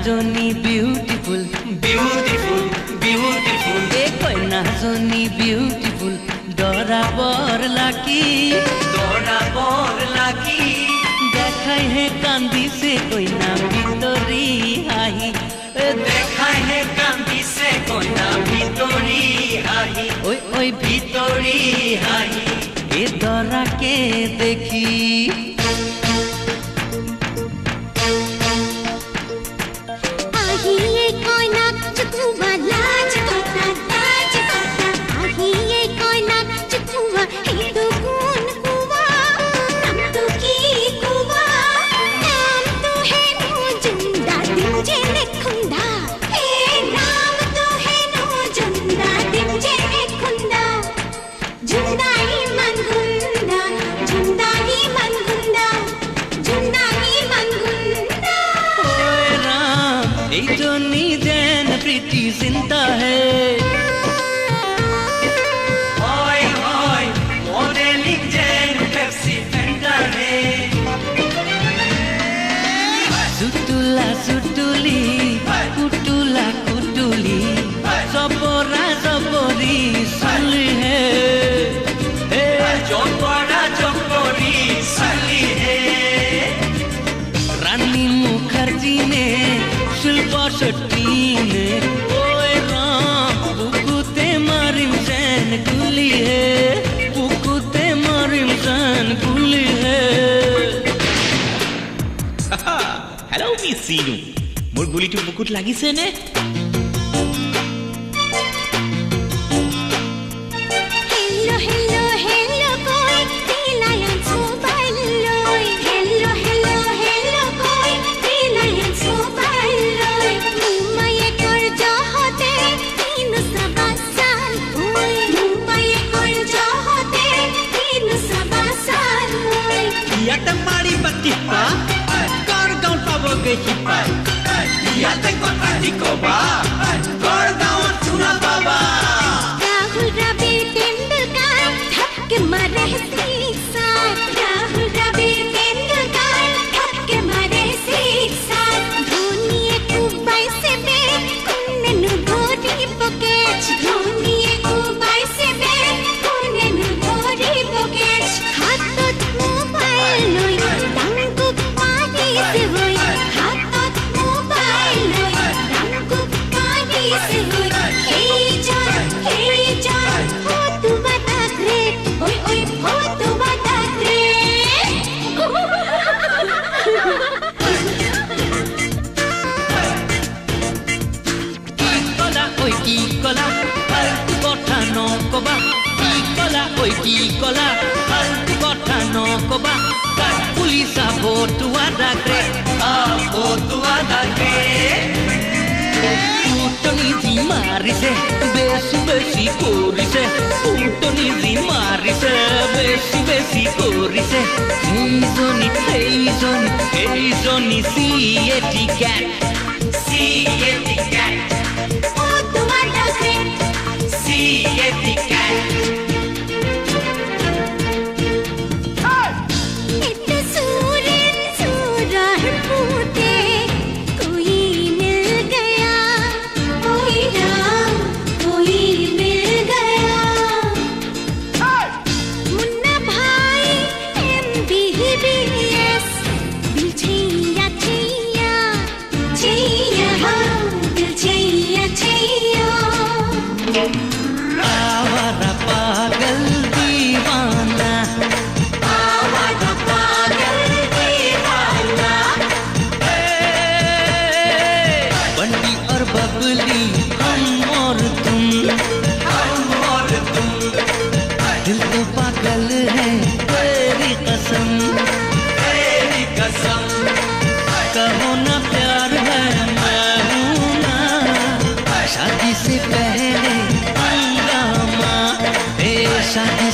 জনী beautiful beautiful beautiful এ কইনা জনী বিউটিফুল দরাবর লাকি দেখাই হে কান্দিছে কইনা ভিতরি হাহি দেখাই হে কান্দিছে কইনা ভিতরি হাহি ওই ওই ভিতরি হাহি এ দরাকে দেখি प्रीति जिंदा है होय होय मॉडलिंग जैन पेप्सी फेंटा है सुटुला सुटुली कुटुला कुटुली जबरा जबरी साली है जबरा जबरी साली है रानी मुखर्जी ने शिल्पा शेट्टी ने ओए राम पुकुते मारिम जैन गुली है पुकुते मारिम जैन गुली है हेलो मिस सीनू मोर गुली तो पुकुत लागिसे ने Ya tengo práctico va Gordown tuna baba Rahul Dravid Tendulkar thapke mare siksa Rahul Dravid Tendulkar thapke mare siksa Dhoni kubai se be kunne nu dhori pocket Dhoni kubai se be kunne nu dhori pocket hatot mobile loi dangu pari se hoi কি কলা ফালতু কথা নকবা পুলিচা ভতুয়া ডাকে ভতুয়া ডাকে উটনি দি মাৰিছে বেছি বেছি কৰিছে উটনি দি মাৰিছে বেছি বেছি কৰিছে এইজনী চিএটি কেট ভতুয়া ডাকে চিএটি কেট कहो ना प्यार है मैं हूँ ना शादी से पहले हंगामा शादी